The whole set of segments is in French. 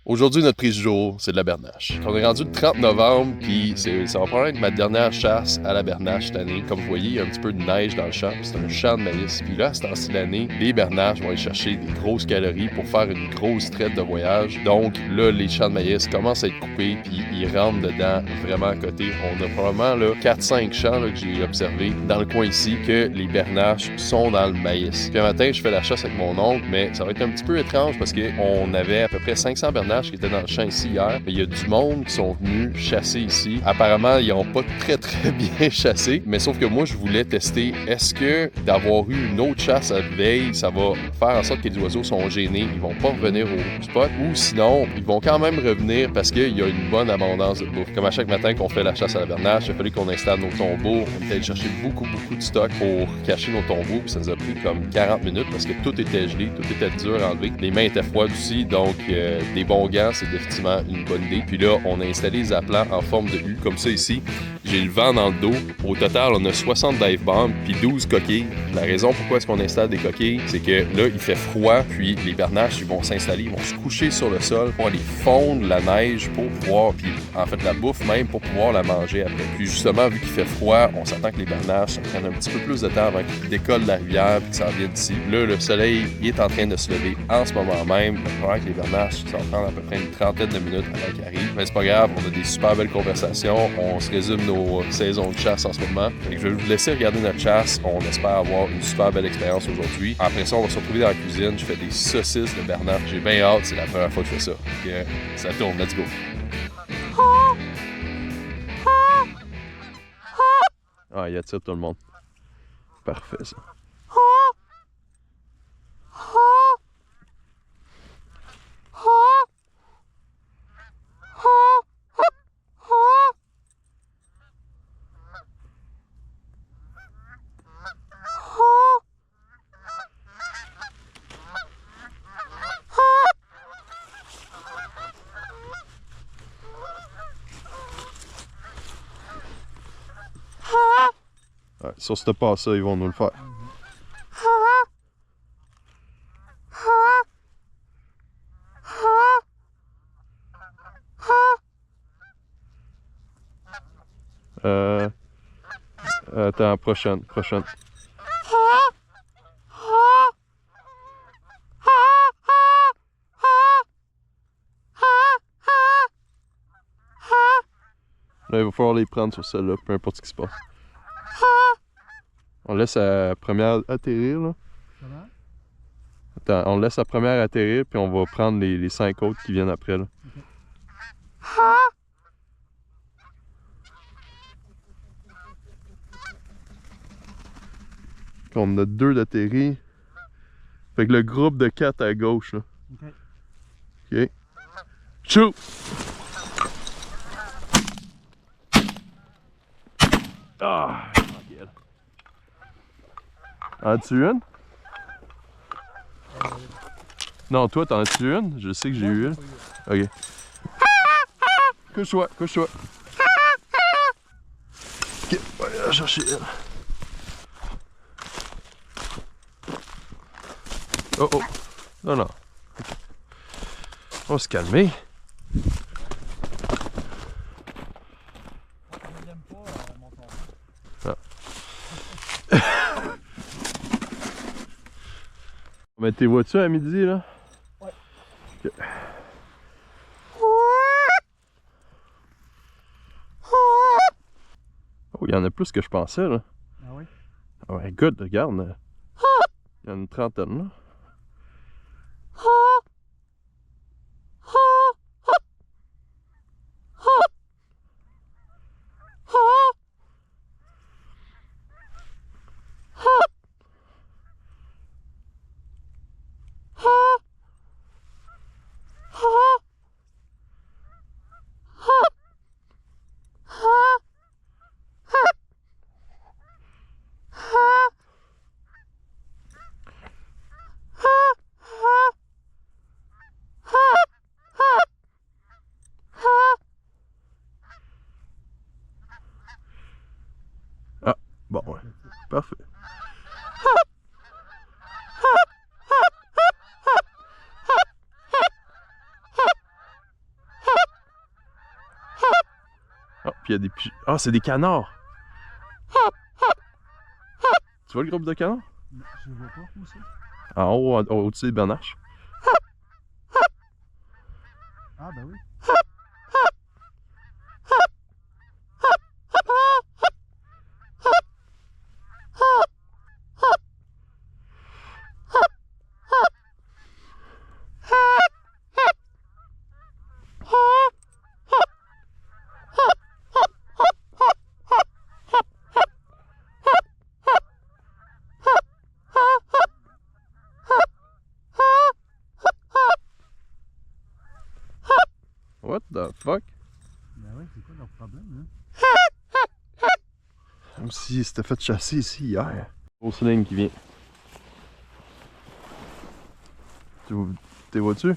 Aujourd'hui, notre prise du jour, c'est de la bernache. On est rendu le 30 novembre, puis ça va probablement être ma dernière chasse à la bernache cette année. Comme vous voyez, il y a un petit peu de neige dans le champ, c'est un champ de maïs. Puis là, à ce temps-ci de l'année, les bernaches vont aller chercher des grosses calories pour faire une grosse traite de voyage. Donc là, les champs de maïs commencent à être coupés, puis ils rentrent dedans vraiment à côté. On a probablement là 4-5 champs là, que j'ai observé dans le coin ici, que les bernaches sont dans le maïs. Puis un matin, je fais la chasse avec mon oncle, mais ça va être un petit peu étrange parce qu'on avait à peu près 500 bernaches qui étaient dans le champ ici hier. Il y a du monde qui sont venus chasser ici. Apparemment, ils n'ont pas très bien chassé, mais sauf que moi, je voulais tester, est-ce que d'avoir eu une autre chasse à veille, ça va faire en sorte que les oiseaux sont gênés, ils vont pas revenir au spot, ou sinon, ils vont quand même revenir parce qu'il y a une bonne abondance de bouffe. Comme à chaque matin qu'on fait la chasse à la bernache, il a fallu qu'on installe nos tombeaux. On est allé chercher beaucoup de stock pour cacher nos tombeaux, puis ça nous a pris comme 40 minutes parce que tout était gelé, tout était dur à enlever. Les mains étaient froides aussi, donc des bons gants, c'est définitivement une bonne idée. Puis là, on a installé les appelants en forme de U, comme ça ici. J'ai le vent dans le dos. Au total, on a 60 dive bombs puis 12 coquilles. La raison pourquoi est-ce qu'on installe des coquilles, c'est que là, il fait froid, puis les bernaches, ils vont s'installer, ils vont se coucher sur le sol pour aller fondre la neige pour pouvoir, puis en fait la bouffe même, pour pouvoir la manger après. Puis justement, vu qu'il fait froid, on s'attend que les bernaches, ça prenne un petit peu plus de temps avant qu'ils décollent de la rivière puis que ça revienne ici. Là, le soleil, il est en train de se lever en ce moment même. Il faudra que les bernaches, ça va prendre à peu près une trentaine de minutes avant qu'ils arrivent. Mais c'est pas grave, on a des super belles conversations. On se résume nos saisons de chasse en ce moment. Fait que je vais vous laisser regarder notre chasse. On espère avoir une super belle expérience aujourd'hui. Après ça, on va se retrouver dans la cuisine. Je fais des saucisses de bernache. J'ai bien hâte, c'est la première fois que je fais ça. Donc, ça tourne, let's go. Ah, il attire tout le monde. Parfait, ça. Ouais, sur ce pas-ça, ils vont nous le faire. Attends, prochaine. Là, il va falloir les prendre sur celle-là, peu importe ce qui se passe. On laisse la première atterrir, là. Attends, on laisse la première atterrir, puis on va prendre les 5 autres qui viennent après, là. On a 2 d'atterris. Fait que le groupe de 4 à gauche, là. Ok. Shoot! Ah! En as-tu une? Non, toi, t'en as-tu une? Je sais que j'ai eu une. Ok. Couche-toi. Ok, on va aller chercher elle. Oh. Non. On va se calmer. Ah. Mais t'es vois-tu à midi, là? Ouais. Okay. Oh, il y en a plus que je pensais, là. Ah oui? Ouais, good, regarde. Il y en a une trentaine, là. Bon, ouais. Parfait. Ah, puis il y a des pigeons. Ah, c'est des canards! Tu vois le groupe de canards? Non, je ne vois pas où c'est. En haut, au-dessus des bernaches. Ah, ben oui. What the fuck? Ben oui, c'est quoi leur problème, là? Comme si c'était fait chasser ici hier. Grosse ligne qui vient. T'es vois-tu?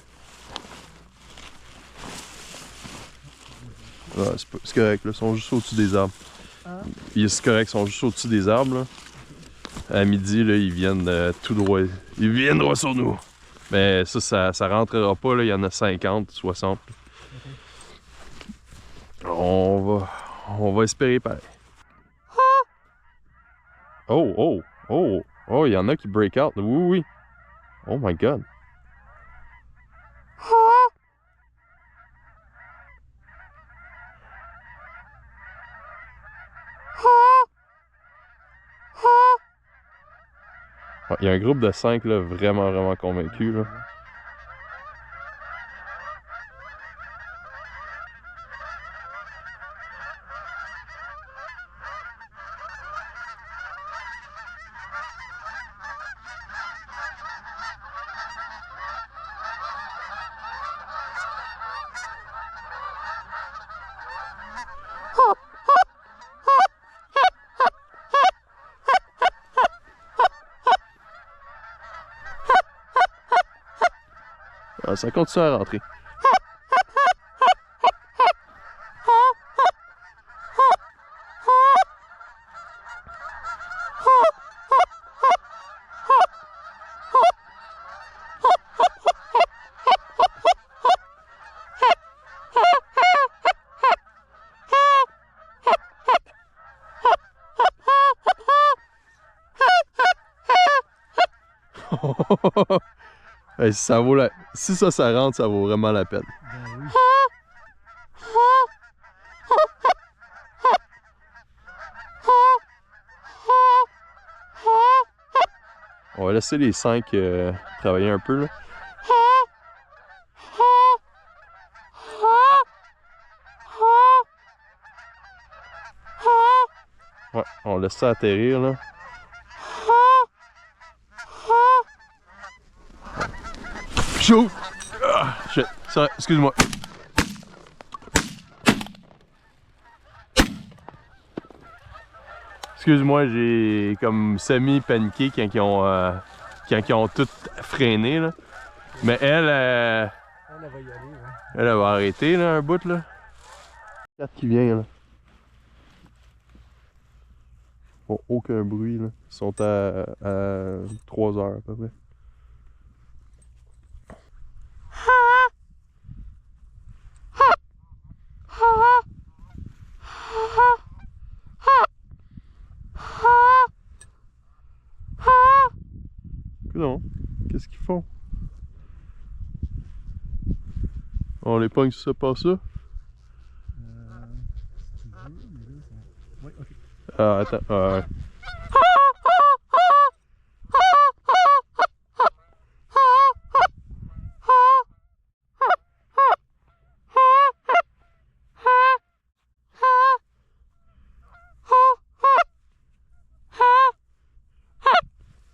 Ah, c'est correct, là. Ils sont juste au-dessus des arbres. Ah. C'est correct, ils sont juste au-dessus des arbres, là. À midi, là, ils viennent tout droit. Ils viennent droit sur nous. Mais ça rentrera pas, là. Il y en a 50, 60. Okay. On va espérer pareil. Oh, il y en a qui break out. Oui. Oh my god. Il y a un groupe de 5 là, vraiment convaincus. Là. Ah, ça continue à rentrer. Hey, si ça rentre, ça vaut vraiment la peine. Ben oui. On va laisser les 5 travailler un peu. Là. Ouais, on laisse ça atterrir là. Chaud! Ah, shit. Excuse-moi. Excuse-moi, j'ai comme semi-paniqué quand ils ont tout freiné là. Mais elle va y aller, ouais. Elle va arrêter là, un bout là. 4 qui vient là. Bon, aucun bruit là. Ils sont à 3 heures à peu près. Non, qu'est-ce qu'ils font? On les pogne si ça passe ça? Si tu veux, mais là, ça... Oui, ok. Ah, attends.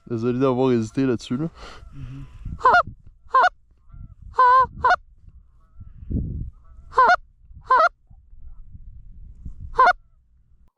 Désolé d'avoir hésité là-dessus, là.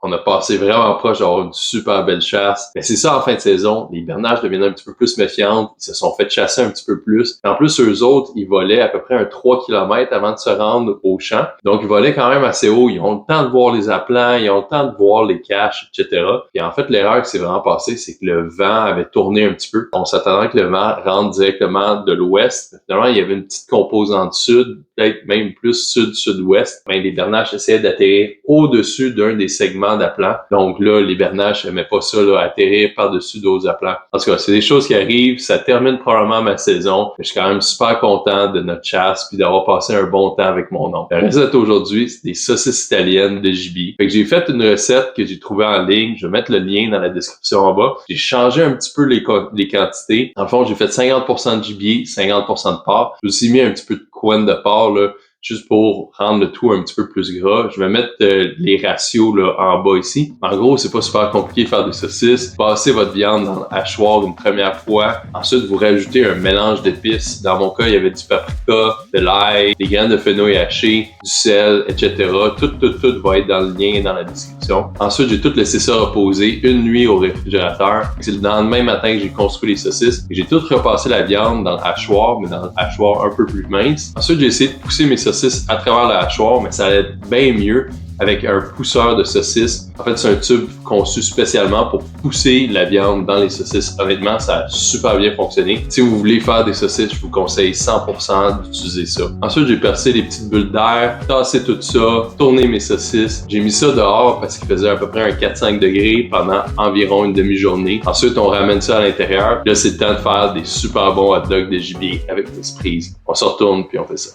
On On a passé vraiment proche d'avoir une super belle chasse. Mais c'est ça, en fin de saison, les bernaches deviennent un petit peu plus méfiantes. Ils se sont fait chasser un petit peu plus. En plus, eux autres, ils volaient à peu près un 3 km avant de se rendre au champ. Donc, ils volaient quand même assez haut. Ils ont le temps de voir les aplats, ils ont le temps de voir les caches, etc. Et en fait, l'erreur qui s'est vraiment passée, c'est que le vent avait tourné un petit peu. On s'attendait que le vent rentre directement de l'ouest. Finalement, il y avait une petite composante sud, peut-être même plus sud-sud-ouest. Mais les bernaches essayaient d'atterrir au-dessus d'un des segments d'aplan. Donc là, les bernaches n'aimaient pas ça, là, atterrir par-dessus d'autres aplans. En tout cas, c'est des choses qui arrivent. Ça termine probablement ma saison. Je suis quand même super content de notre chasse puis d'avoir passé un bon temps avec mon oncle. La recette aujourd'hui, c'est des saucisses italiennes de gibier. Fait que j'ai fait une recette que j'ai trouvée en ligne. Je vais mettre le lien dans la description en bas. J'ai changé un petit peu les quantités. En fond, j'ai fait 50% de gibier, 50% de porc. J'ai aussi mis un petit peu de couenne de porc, là, juste pour rendre le tout un petit peu plus gras. Je vais mettre les ratios là, en bas ici. En gros, c'est pas super compliqué de faire des saucisses. Passez votre viande dans le hachoir une première fois. Ensuite, vous rajoutez un mélange d'épices. Dans mon cas, il y avait du paprika, de l'ail, des graines de fenouil hachées, du sel, etc. Tout va être dans le lien et dans la description. Ensuite, j'ai tout laissé ça reposer une nuit au réfrigérateur. C'est le lendemain matin que j'ai construit les saucisses. J'ai tout repassé la viande dans le hachoir, mais dans le hachoir un peu plus mince. Ensuite, j'ai essayé de pousser mes saucisses à travers le hachoir, mais ça allait bien mieux avec un pousseur de saucisses. En fait, c'est un tube conçu spécialement pour pousser la viande dans les saucisses. Honnêtement, ça a super bien fonctionné. Si vous voulez faire des saucisses, je vous conseille 100% d'utiliser ça. Ensuite, j'ai percé des petites bulles d'air, tassé tout ça, tourné mes saucisses. J'ai mis ça dehors parce qu'il faisait à peu près un 4-5 degrés pendant environ une demi-journée. Ensuite, on ramène ça à l'intérieur. Là, c'est le temps de faire des super bons hot dogs de gibier avec des cerises. On se retourne puis on fait ça.